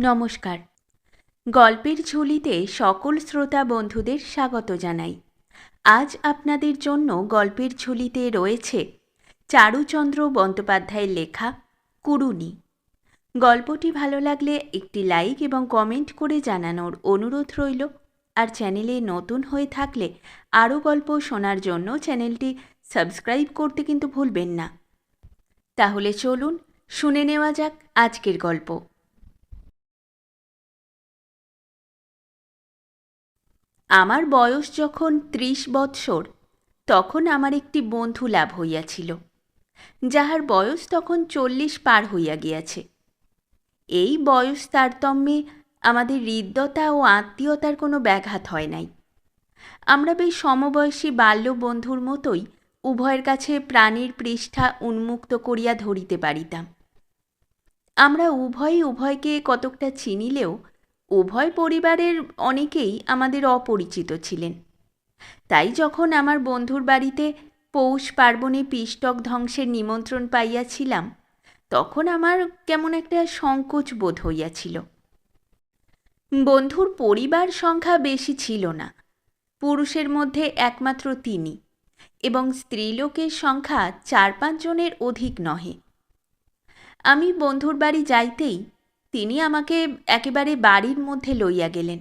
নমস্কার। গল্পের ঝুলিতে সকল শ্রোতা বন্ধুদের স্বাগত জানাই। আজ আপনাদের জন্য গল্পের ঝুলিতে রয়েছে চারুচন্দ্র বন্দ্যোপাধ্যায়ের লেখা কুড়ুনি। গল্পটি ভালো লাগলে একটি লাইক এবং কমেন্ট করে জানানোর অনুরোধ রইল। আর চ্যানেলে নতুন হয়ে থাকলে আরও গল্প শোনার জন্য চ্যানেলটি সাবস্ক্রাইব করতে কিন্তু ভুলবেন না। তাহলে চলুন শুনে নেওয়া যাক আজকের গল্প। আমার বয়স যখন ৩০ বৎসর, তখন আমার একটি বন্ধু লাভ হইয়াছিল, যাহার বয়স তখন ৪০ পার হইয়া গিয়াছে। এই বয়স তারতম্যে আমাদের হৃদ্যতা ও আত্মীয়তার কোনো ব্যাঘাত হয় নাই। আমরা বেশ সমবয়সী বাল্য বন্ধুর মতোই উভয়ের কাছে প্রাণীর পৃষ্ঠা উন্মুক্ত করিয়া ধরিতে পারিতাম। আমরা উভয়ই উভয়কে কতকটা চিনিলেও উভয় পরিবারের অনেকেই আমাদের অপরিচিত ছিলেন। তাই যখন আমার বন্ধুর বাড়িতে পৌষ পার্বণে পিষ্টক ধ্বংসের নিমন্ত্রণ পাইয়াছিলাম, তখন আমার কেমন একটা সংকোচ বোধ হইয়াছিল। বন্ধুর পরিবার সংখ্যা বেশি ছিল না, পুরুষের মধ্যে একমাত্র তিনি, এবং স্ত্রীলোকের সংখ্যা ৪-৫ জনের অধিক নহে। আমি বন্ধুর বাড়ি যাইতেই তিনি আমাকে একেবারে বাড়ির মধ্যে লইয়া গেলেন।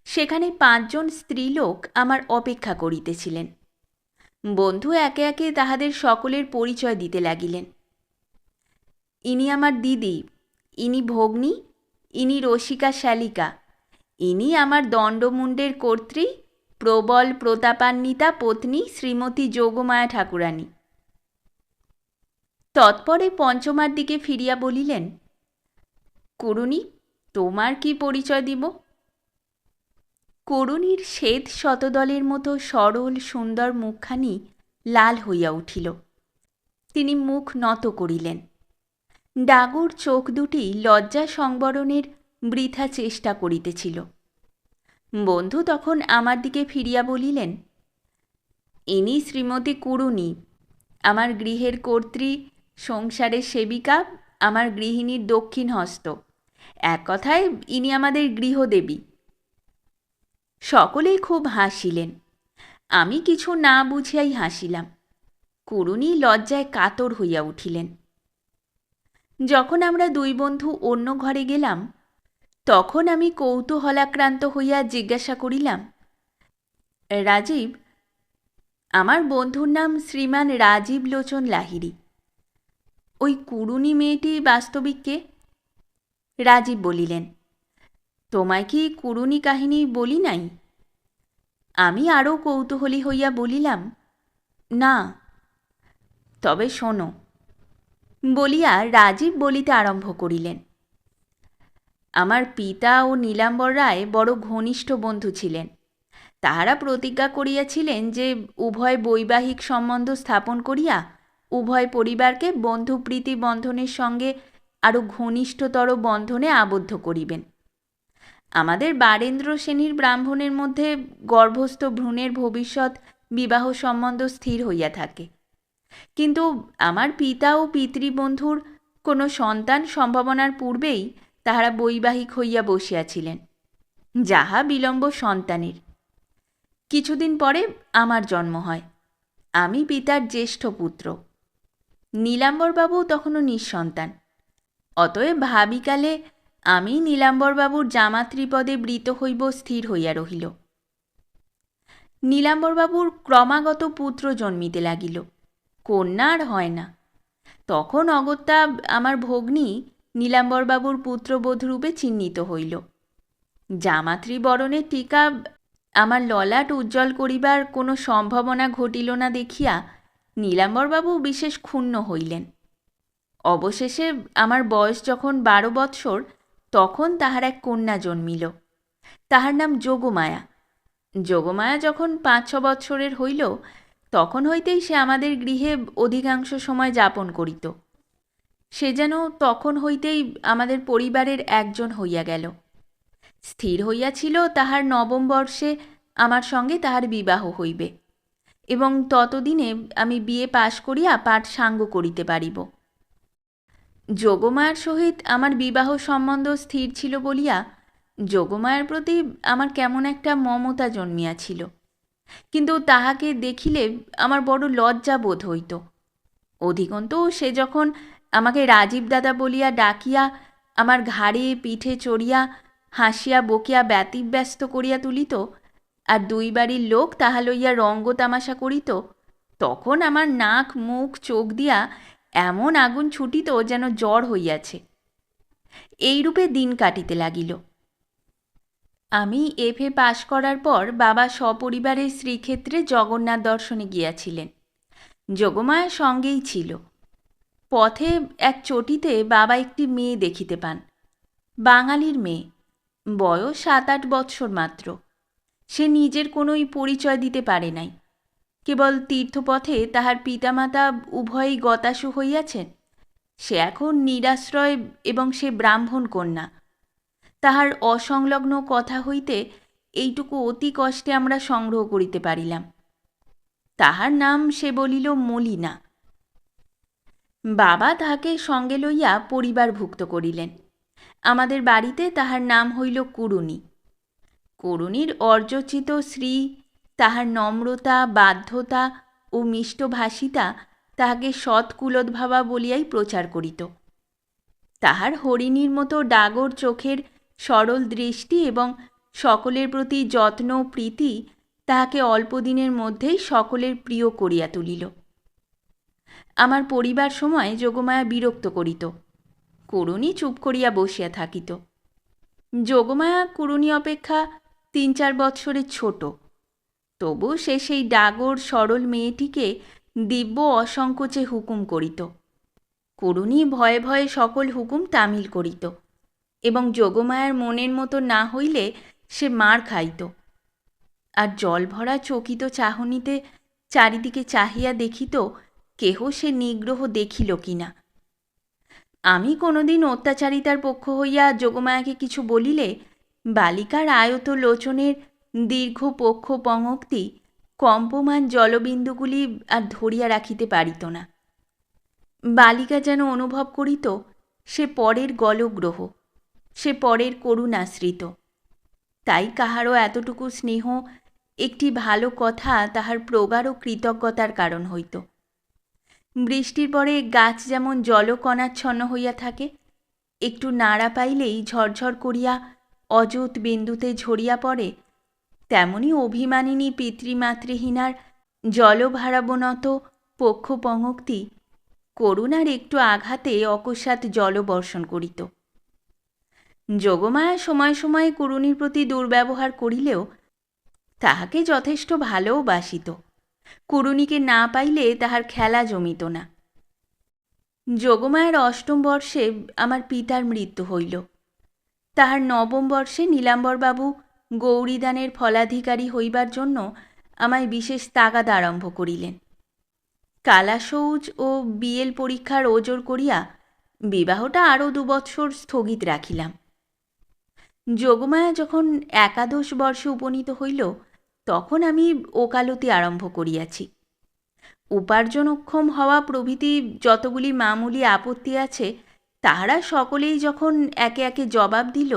সেখানে ৫ জন স্ত্রীলোক আমার অপেক্ষা করিতেছিলেন। বন্ধু একে একে তাহাদের সকলের পরিচয় দিতে লাগিলেন। ইনি আমার দিদি, ইনি ভগ্নী, ইনি রসিকা শ্যালিকা, ইনি আমার দণ্ডমুণ্ডের কর্ত্রী প্রবল প্রতাপান্বিতা পত্নী শ্রীমতী যোগমায়া ঠাকুরানী। তৎপরে পঞ্চমার দিকে ফিরিয়া বলিলেন, কুড়ুনি, তোমার কি পরিচয় দিব? কুড়ুনির শ্বেত শতদলের মতো সরল সুন্দর মুখখানি লাল হইয়া উঠিল। তিনি মুখ নত করিলেন। ডাগর চোখ দুটি লজ্জা সংবরণের বৃথা চেষ্টা করিতেছিল। বন্ধু তখন আমার দিকে ফিরিয়া বলিলেন, ইনি শ্রীমতী কুড়ুনি, আমার গৃহের কর্ত্রী, সংসারের সেবিকা, আমার গৃহিণীর দক্ষিণ হস্ত, এক কথায় ইনি আমাদের গৃহদেবী। সকলেই খুব হাসিলেন। আমি কিছু না বুঝিয়াই হাসিলাম। কুড়ুনি লজ্জায় কাতর হইয়া উঠিলেন। যখন আমরা দুই বন্ধু অন্য ঘরে গেলাম, তখন আমি কৌতূহলাক্রান্ত হইয়া জিজ্ঞাসা করিলাম, রাজীব, আমার বন্ধুর নাম শ্রীমান রাজীব লোচন লাহিড়ী, ওই কুড়ুনি মেয়েটি বাস্তবিক কে? রাজীব বলিলেন, তোমায় কি কুড়ুনি কাহিনী বলি নাই? আমি আরও কৌতূহলী হইয়া বলিলাম, না। তবে শোনো, বলিয়া রাজীব বলিতে আরম্ভ করিলেন। আমার পিতা ও নীলাম্বর রায় বড় ঘনিষ্ঠ বন্ধু ছিলেন। তাহারা প্রতিজ্ঞা করিয়াছিলেন যে উভয় বৈবাহিক সম্বন্ধ স্থাপন করিয়া উভয় পরিবারকে বন্ধুপ্রীতি বন্ধনের সঙ্গে আরও ঘনিষ্ঠতর বন্ধনে আবদ্ধ করিবেন। আমাদের বারেন্দ্র শ্রেণীর ব্রাহ্মণের মধ্যে গর্ভস্থ ভ্রূণের ভবিষ্যৎ বিবাহ সম্বন্ধ স্থির হইয়া থাকে, কিন্তু আমার পিতা ও পিতৃবন্ধুর কোনো সন্তান সম্ভাবনার পূর্বেই তাহারা বৈবাহিক হইয়া বসিয়াছিলেন, যাহা বিলম্ব সন্তানের। কিছুদিন পরে আমার জন্ম হয়। আমি পিতার জ্যেষ্ঠ পুত্র। নীলাম্বরবাবু তখনও নিঃসন্তান। অতএব ভাবিকালে আমি নীলাম্বরবাবুর জামাতৃপদে বৃত হইব স্থির হইয়া রহিল। নীলাম্বরবাবুর ক্রমাগত পুত্র জন্মিতে লাগিল, কন্যা আর হয় না। তখন অগত্যা আমার ভগ্নী নীলাম্বরবাবুর পুত্রবধূরূপে চিহ্নিত হইল। জামাতৃবরণের টিকা আমার ললাট উজ্জ্বল করিবার কোনো সম্ভাবনা ঘটিল না দেখিয়া নীলাম্বরবাবু বিশেষ ক্ষুণ্ণ হইলেন। অবশেষে আমার বয়স যখন 12 বৎসর, তখন তাহার এক কন্যা জন্মিল। তাহার নাম যোগমায়া। যোগমায়া যখন 5-6 বৎসরের হইল, তখন হইতেই সে আমাদের গৃহে অধিকাংশ সময় যাপন করিত। সে যেন তখন হইতেই আমাদের পরিবারের একজন হইয়া গেল। স্থির হইয়াছিল তাহার নবম বর্ষে আমার সঙ্গে তাহার বিবাহ হইবে, এবং ততদিনে আমি বিএ পাশ করিয়া পাঠ সাঙ্গ করিতে পারিব। যোগমায়ার সহিত আমার বিবাহ সম্বন্ধ স্থির ছিল বলিয়া যোগমায়ার প্রতি আমার কেমন একটা মমতা জন্মিয়াছিল, কিন্তু তাহাকে দেখিলে আমার বড় লজ্জা বোধ হইত। অধিকন্তু সে যখন আমাকে রাজীব দাদা বলিয়া ডাকিয়া আমার ঘাড়ে পিঠে চড়িয়া হাসিয়া বকিয়া ব্যতিব্যস্ত করিয়া তুলিত, আর দুই বাড়ির লোক তাহা লইয়া রঙ্গ তামাশা করিত, তখন আমার নাক মুখ চোখ দিয়া এমন আগুন ছুটিত যেন জ্বর হইয়াছে। এইরূপে দিন কাটিতে লাগিল। আমি এফএ পাশ করার পর বাবা সপরিবারে শ্রীক্ষেত্রে জগন্নাথ দর্শনে গিয়াছিলেন। যোগমায়া সঙ্গেই ছিল। পথে এক চটিতে বাবা একটি মেয়ে দেখিতে পান। বাঙালির মেয়ে, বয়স 7-8 বৎসর মাত্র। সে নিজের কোনোই পরিচয় দিতে পারে নাই। কেবল তীর্থপথে তাহার পিতামাতা উভয়ই গতাসু হইয়াছেন। সে এখন নিরাশ্রয় এবং সে ব্রাহ্মণ কন্যা। তাহার অসংলগ্ন কথা হইতে এইটুকু অতি কষ্টে আমরা সংগ্রহ করিতে পারিলাম। তাহার নাম সে বলিল মলিনা। বাবা তাহাকে সঙ্গে লইয়া পরিবারভুক্ত করিলেন। আমাদের বাড়িতে তাহার নাম হইল কুড়ুনি। কুড়ুনির অর্যচিত শ্রী, তাহার নম্রতা, বাধ্যতা ও মিষ্টভাষিতা তাহাকে সৎকুলোদ্ভাবা বলিয়াই প্রচার করিত। তাহার হরিণীর মতো ডাগর চোখের সরল দৃষ্টি এবং সকলের প্রতি যত্ন প্রীতি তাহাকে অল্পদিনের মধ্যেই সকলের প্রিয় করিয়া তুলিল। আমার পরিবার সময় যোগমায়া বিরক্ত করিত। কুড়ুনি চুপ করিয়া বসিয়া থাকিত। যোগমায়া কুড়ুনি অপেক্ষা 3-4 বৎসরের ছোট, তবু সে সেই ডাগর সরল মেয়েটিকে দিব্য অসংকোচে হুকুম করিত। কুড়ুনি ভয়ে ভয়ে সকল হুকুম তামিল করিত এবং যোগমায়ার মনের মতো না হইলে সে মার খাইত। আর জলভরা চকিত চাহনিতে চারিদিকে চাহিয়া দেখিত কেহ সে নিগ্রহ দেখিল কিনা। আমি কোনোদিন অত্যাচারিতার পক্ষ হইয়া যোগমায়াকে কিছু বলিলে বালিকার আয়ত লোচনের দীর্ঘ পক্ষ পঙ্ক্তি কম্পমান জলবিন্দুগুলি আর ধরিয়া রাখিতে পারিত না। বালিকা যেন অনুভব করিত সে পরের গলগ্রহ, সে পরের করুণাশ্রিত। তাই কাহারও এতটুকু স্নেহ, একটি ভালো কথা তাহার প্রগাঢ় কৃতজ্ঞতার কারণ হইত। বৃষ্টির পরে গাছ যেমন জলকণাচ্ছন্ন হইয়া থাকে, একটু নাড়া পাইলেই ঝরঝর করিয়া অযুত বিন্দুতে ঝরিয়া পড়ে, তেমনি অভিমানিনী পিতৃমাতৃহীনার জলভারাবনত পক্ষপঙ্ক্তি করুণার একটু আঘাতে অকস্মাৎ জলবর্ষণ করিত। যোগমায়া সময় সময়ে কুড়ুনির প্রতি দুর্ব্যবহার করিলেও তাহাকে যথেষ্ট ভালোও বাসিত। কুড়ুনিকে না পাইলে তাহার খেলা জমিত না। যোগমায়ার 8ম বর্ষে আমার পিতার মৃত্যু হইল। তাহার 9ম বর্ষে নীলাম্বরবাবু গৌরীদানের ফলাধিকারী হইবার জন্য আমায় বিশেষ তাগাদ আরম্ভ করিলেন। কালাসৌজ ও বিএল পরীক্ষার ওজোর করিয়া বিবাহটা আরও 2 বৎসর স্থগিত রাখিলাম। যোগমায়া যখন 11 বর্ষে উপনীত হইল, তখন আমি ওকালতি আরম্ভ করিয়াছি। উপার্জনক্ষম হওয়া প্রভৃতি যতগুলি মামুলি আপত্তি আছে, তাহারা সকলেই যখন একে একে জবাব দিল,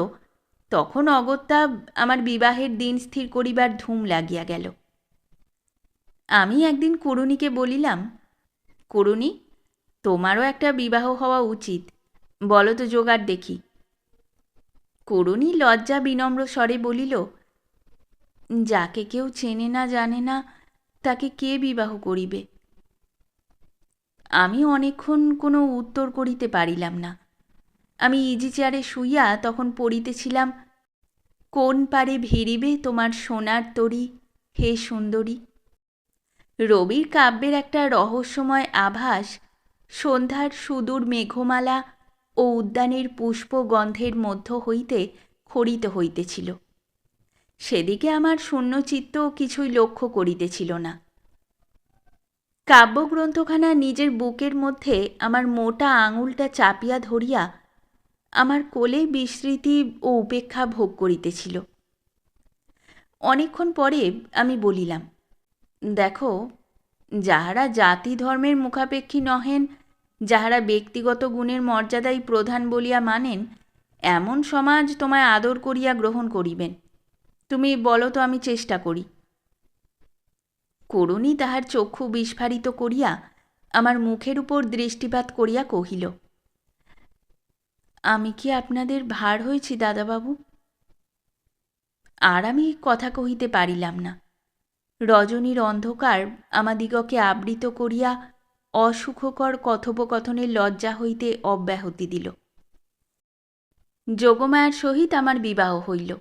তখন অগত্যা আমার বিবাহের দিন স্থির করিবার ধুম লাগিয়া গেল। আমি একদিন কুড়ুনিকে বলিলাম, কুড়ুনি, তোমারও একটা বিবাহ হওয়া উচিত, বলো তো জোগাড় দেখি। কুড়ুনি লজ্জা বিনম্র স্বরে বলিল, যাকে কেউ চেনে না জানে না তাকে কে বিবাহ করিবে? আমি অনেকক্ষণ কোনো উত্তর করিতে পারিলাম না। আমি ইজি চেয়ারে শুইয়া তখন পড়িতেছিলাম, কোন পারে ভিড়িবে তোমার সোনার তরী হে সুন্দরী। রবির কাব্যের একটা রহস্যময় আভাস সন্ধ্যার সুদূর মেঘমালা ও উদ্যানের পুষ্পগন্ধের মধ্য হইতে খড়িত হইতেছিল। সেদিকে আমার শূন্যচিত্ত কিছুই লক্ষ্য করিতেছিল না। কাব্যগ্রন্থখানা নিজের বুকের মধ্যে আমার মোটা আঙুলটা চাপিয়া ধরিয়া আমার কোলে বিস্মৃতি ও উপেক্ষা ভোগ করিতেছিল। অনেকক্ষণ পরে আমি বলিলাম, দেখো, যাহারা জাতি ধর্মের মুখাপেক্ষী নহেন যাহারা ব্যক্তিগত গুণের মর্যাদাই প্রধান বলিয়া মানেন, এমন সমাজ তোমায় আদর করিয়া গ্রহণ করিবেন। তুমি বলো তো, আমি চেষ্টা করি। করুণী তাহার চক্ষু বিস্ফারিত করিয়া আমার মুখের উপর দৃষ্টিপাত করিয়া কহিল, আমি কি আপনাদের ভার হয়েছি দাদাবাবু? আর আমি কথা কহিতে পারিলাম না। রজনীর অন্ধকার আমাদিগকে আবৃত করিয়া অসুখকর কথোপকথনের লজ্জা হইতে অব্যাহতি দিল। যোগমায়ার সহিত আমার বিবাহ হইল।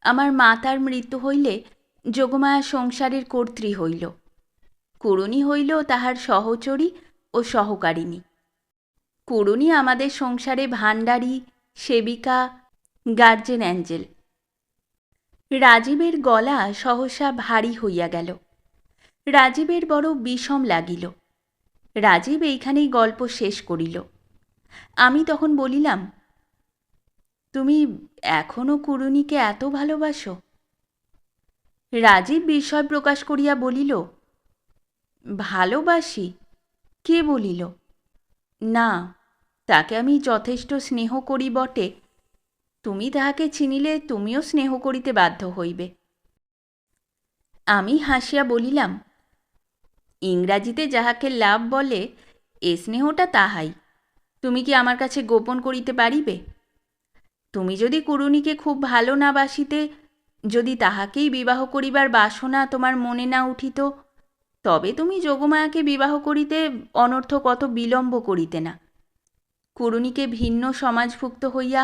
আমার মাতার মৃত্যু হইলে যোগমায়া সংসারের কর্ত্রী হইল। কুড়ুনি হইল তাহার সহচরী ও সহকারিণী। কুড়ুনি আমাদের সংসারে ভাণ্ডারী, সেবিকা, গার্জেন অ্যাঞ্জেল। রাজীবের গলা সহসা ভারী হইয়া গেল। রাজীবের বড় বিষম লাগিল। রাজীব এইখানেই গল্প শেষ করিল। আমি তখন বলিলাম, তুমি এখনো কুড়ুনিকে এত ভালোবাসো? রাজীব বিস্ময় প্রকাশ করিয়া বলিল, ভালোবাসি? কে বলিল? না, তাকে আমি যথেষ্ট স্নেহ করি বটে। তুমি তাহাকে চিনিলে তুমিও স্নেহ করিতে বাধ্য হইবে। আমি হাসিয়া বলিলাম, ইংরাজিতে যাহাকে লাভ বলে, এ স্নেহটা তাহাই। তুমি কি আমার কাছে গোপন করিতে পারিবে? তুমি যদি কুড়ুনিকে খুব ভালো না বাসিতে, যদি তাহাকেই বিবাহ করিবার বাসনা তোমার মনে না উঠিত, তবে তুমি যোগমায়াকে বিবাহ করিতে অনর্থক অত বিলম্ব করিতে না। কুড়ুনিকে ভিন্ন সমাজভুক্ত হইয়া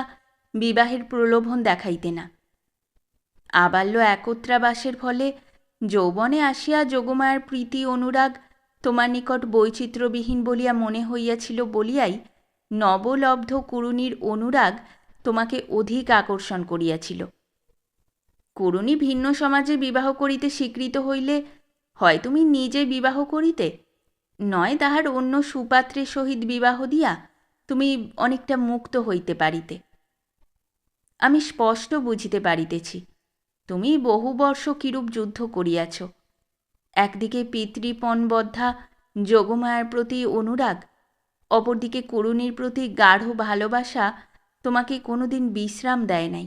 বিবাহের প্রলোভন দেখাইতে না। আবাল্য একত্রাবাসের ফলে যৌবনে আসিয়া যোগমায়ার প্রীতি অনুরাগ তোমার নিকট বৈচিত্র্যবিহীন বলিয়া মনে হইয়াছিল বলিয়াই নবলব্ধ কুড়ুনির অনুরাগ তোমাকে অধিক আকর্ষণ করিয়াছিল। কুড়ুনি ভিন্ন সমাজে বিবাহ করিতে স্বীকৃত হইলে হয় তুমি নিজে বিবাহ করিতে, নয় তাহার অন্য সুপাত্রের সহিত বিবাহ দিয়া তুমি অনেকটা মুক্ত হইতে পারিতে। আমি স্পষ্ট বুঝিতে পারিতেছি, তুমি বহু বর্ষ কিরূপ যুদ্ধ করিয়াছ। একদিকে পিতৃপণবদ্ধা যোগমায়ার প্রতি অনুরাগ, অপরদিকে কুড়ুনির প্রতি গাঢ় ভালোবাসা তোমাকে কোনোদিন বিশ্রাম দেয় নাই।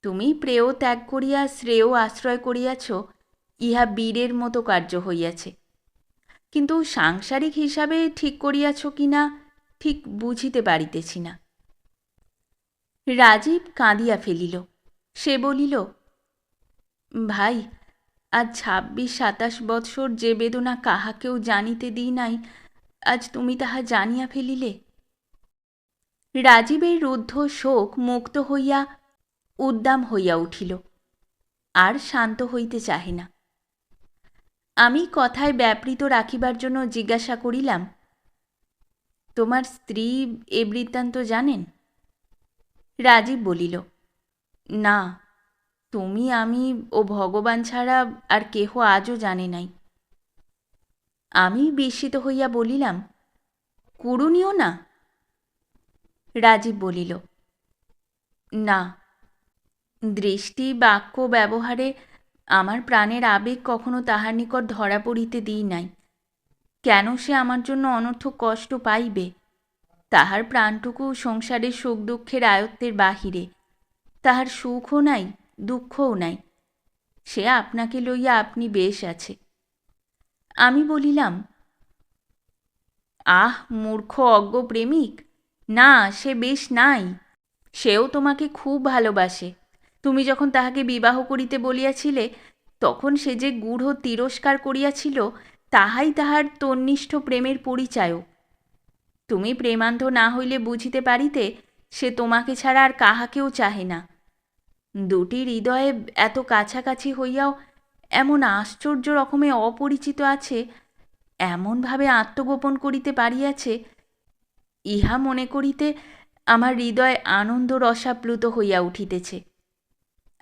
তুমি প্রেয় ত্যাগ করিয়া শ্রেয় আশ্রয় করিয়াছ, ইহা বীরের মতো কার্য হইয়াছে। কিন্তু সাংসারিক হিসাবে ঠিক করিয়াছ কিনা ঠিক বুঝিতে পারিতেছি না। রাজীব কাঁদিয়া ফেলিল। সে বলিল, ভাই, আজ 26-27 বৎসর যে বেদনা কাহাকেও জানিতে দিই নাই, আজ তুমি তাহা জানিয়া ফেলিলে। রাজীবের রুদ্ধ শোক মুক্ত হইয়া উদ্দাম হইয়া উঠিল, আর শান্ত হইতে চাহে না। আমি কথায় ব্যাপৃত রাখিবার জন্য জিজ্ঞাসা করিলাম, তোমার স্ত্রী এ বৃত্তান্ত জানেন? রাজীব বলিল, না, তুমি, আমি ও ভগবান ছাড়া আর কেহ আজও জানে নাই। আমি বিস্মিত হইয়া বলিলাম, কুড়ুনিও না? রাজীব বলিল, না। দৃষ্টি, বাক্য, ব্যবহারে আমার প্রাণের আবেগ কখনো তাহার নিকট ধরা পড়িতে দিই নাই। কেন সে আমার জন্য অনর্থক কষ্ট পাইবে? তাহার প্রাণটুকু সংসারের সুখ দুঃখের আয়ত্তের বাহিরে। তাহার সুখও নাই, দুঃখও নাই। সে আপনাকে লইয়া আপনি বেশ আছে। আমি বলিলাম, আহ মূর্খ অজ্ঞ প্রেমিক, না, সে বেশ নাই। সেও তোমাকে খুব ভালোবাসে। তুমি যখন তাহাকে বিবাহ করিতে বলিয়াছিলে, তখন সে যে গূঢ় তিরস্কার করিয়াছিল, তাহাই তাহার তন্নিষ্ঠ প্রেমের পরিচায়ক। তুমি প্রেমান্ধ না হইলে বুঝিতে পারিতে, সে তোমাকে ছাড়া আর কাহাকেও চাহে না। দুটি হৃদয়ে এত কাছাকাছি হইয়াও এমন আশ্চর্য রকমে অপরিচিত আছে, এমনভাবে আত্মগোপন করিতে পারিয়াছে, ইহা মনে করিতে আমার হৃদয় আনন্দ রসাপ্লুত হইয়া উঠিতেছে।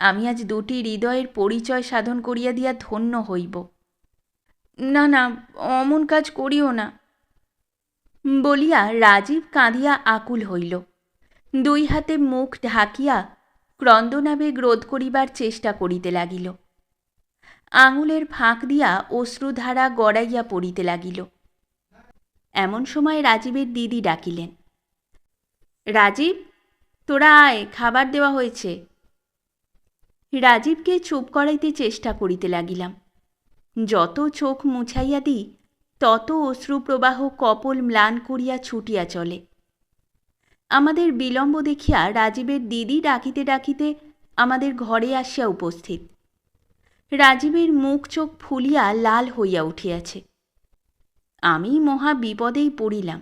আমি আজ দুটি হৃদয়ের পরিচয় সাধন করিয়া দিয়া ধন্য হইব। না, না, অমন কাজ করিও না বলিয়া রাজীব কাঁদিয়া আকুল হইল। দুই হাতে মুখ ঢাকিয়া ক্রন্দনাবেগ রোধ করিবার চেষ্টা করিতে লাগিল। আঙুলের ফাঁক দিয়া অশ্রুধারা গড়াইয়া পড়িতে লাগিল। এমন সময় রাজীবের দিদি ডাকিলেন, রাজীব, তোরা আয়, খাবার দেওয়া হয়েছে। রাজীবকে চুপ করাইতে চেষ্টা করিতে লাগিলাম। যত চোখ মুছাইয়া দিই তত অশ্রুপ্রবাহ কপল ম্লান করিয়া ছুটিয়া চলে। আমাদের বিলম্ব দেখিয়া রাজীবের দিদি ডাকিতে ডাকিতে আমাদের ঘরে আসিয়া উপস্থিত। রাজীবের মুখ চোখ ফুলিয়া লাল হইয়া উঠিয়াছে। আমি মহা বিপদেই পড়িলাম।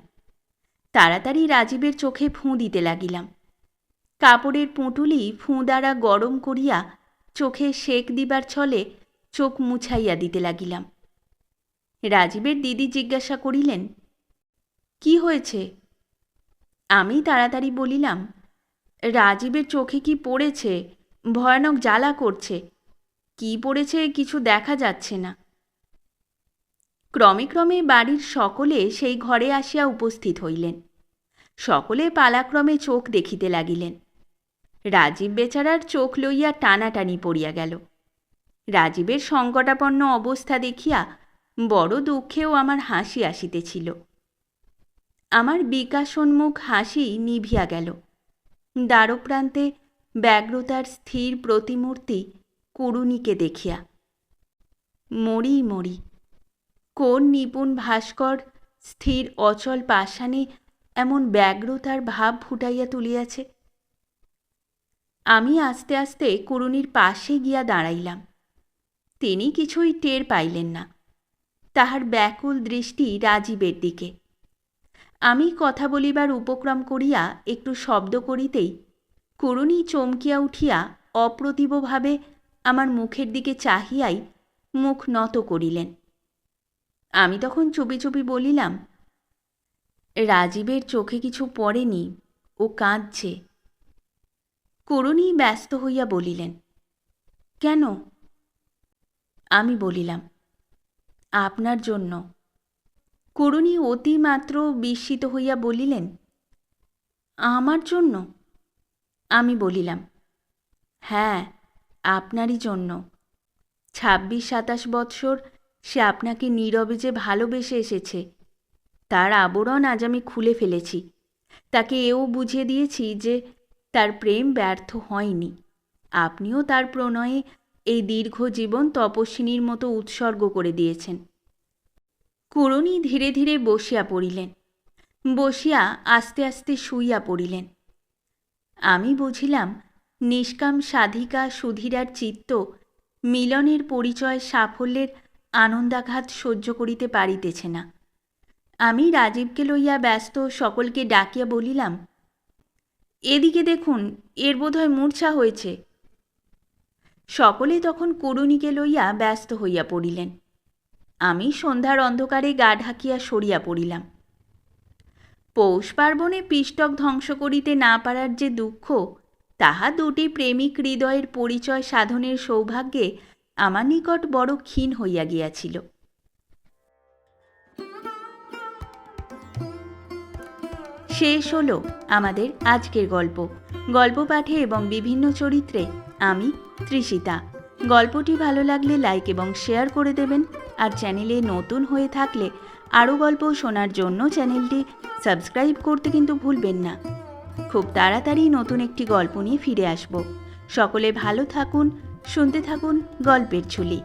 তাড়াতাড়ি রাজীবের চোখে ফুঁ দিতে লাগিলাম। কাপড়ের পুঁটুলি ফুঁ দ্বারা গরম করিয়া চোখে সেক দিবার ছলে চোখ মুছাইয়া দিতে লাগিলাম। রাজীবের দিদি জিজ্ঞাসা করিলেন, কি হয়েছে? আমি তাড়াতাড়ি বলিলাম, রাজীবের চোখে কি পড়েছে, ভয়ানক জ্বালা করছে, কি পড়েছে কিছু দেখা যাচ্ছে না। ক্রমে ক্রমে বাড়ির সকলে সেই ঘরে আসিয়া উপস্থিত হইলেন। সকলে পালাক্রমে চোখ দেখিতে লাগিলেন। রাজীব বেচারার চোখ লইয়া টানাটানি পড়িয়া গেল। রাজীবের সংকটাপন্ন অবস্থা দেখিয়া বড় দুঃখেও আমার হাসি আসিতেছিল। আমার বিকাশোন্মুখ হাসি নিভিয়া গেল। দ্বারপ্রান্তে ব্যগ্রতার স্থির প্রতিমূর্তি কুড়ুনিকে দেখিয়া। মরি মরি, কোন নিপুণ ভাস্কর স্থির অচল পাষাণে এমন ব্যগ্রতার ভাব ফুটাইয়া তুলিয়াছে। আমি আস্তে আস্তে কুড়ুনির পাশে গিয়া দাঁড়াইলাম। তিনি কিছুই টের পাইলেন না। তাহার ব্যাকুল দৃষ্টি রাজীবের দিকে। আমি কথা বলিবার উপক্রম করিয়া একটু শব্দ করিতেই কুড়ুনি চমকিয়া উঠিয়া অপ্রতিভভাবে আমার মুখের দিকে চাহিয়াই মুখ নত করিলেন। আমি তখন চুপি চুপি বলিলাম, রাজীবের চোখে কিছু পড়েনি, ও কাঁদছে। কুড়ুনি ব্যস্ত হইয়া বলিলেন, কেন? আমি বলিলাম, আপনার জন্য। কুড়ুনি অতিমাত্র বিস্মিত হইয়া বলিলেন, আমার জন্য? আমি বলিলাম, হ্যাঁ, আপনারই জন্য। 26-27 বৎসর সে আপনাকে নীরবে যে ভালোবেসে এসেছে, তার আবরণ আজ আমি খুলে ফেলেছি। তাকে এও বুঝিয়ে দিয়েছি যে তার প্রেম ব্যর্থ হয়নি। আপনিও তার প্রণয়ে এই দীর্ঘ জীবন তপস্বিনীর মতো উৎসর্গ করে দিয়েছেন। কুড়ুনি ধীরে ধীরে বসিয়া পড়িলেন। বসিয়া আস্তে আস্তে শুইয়া পড়িলেন। আমি বুঝিলাম নিষ্কাম সাধিকা সুধীরার চিত্ত মিলনের পরিচয় সাফল্যের আনন্দাঘাত সহ্য করিতে পারিতেছে না। আমি রাজীবকে লইয়া ব্যস্ত সকলকে ডাকিয়া বলিলাম, এদিকে দেখুন, এর বোধহয় মূর্ছা হয়েছে। সকলে তখন কুড়ুনিকে লইয়া ব্যস্ত হইয়া পড়িলেন। আমি সন্ধ্যার অন্ধকারে গা ঢাকিয়া সরিয়া পড়িলাম। পৌষ পার্বণে পিষ্টক ধ্বংস করিতে না পারার যে দুঃখ, তাহা দুটি প্রেমিক হৃদয়ের পরিচয় সাধনের সৌভাগ্যে আমার নিকট বড় ক্ষীণ হইয়া গিয়াছিল। শেষ হল আমাদের আজকের গল্প। গল্প পাঠে এবং বিভিন্ন চরিত্রে আমি তৃষিতা। গল্পটি ভালো লাগলে লাইক এবং শেয়ার করে দেবেন। আর চ্যানেলে নতুন হয়ে থাকলে আরও গল্প শোনার জন্য চ্যানেলটি সাবস্ক্রাইব করতে কিন্তু ভুলবেন না। খুব তাড়াতাড়ি নতুন একটি গল্প নিয়ে ফিরে আসব। সকলে ভালো থাকুন, শুনতে থাকুন গল্পের ঝুলি।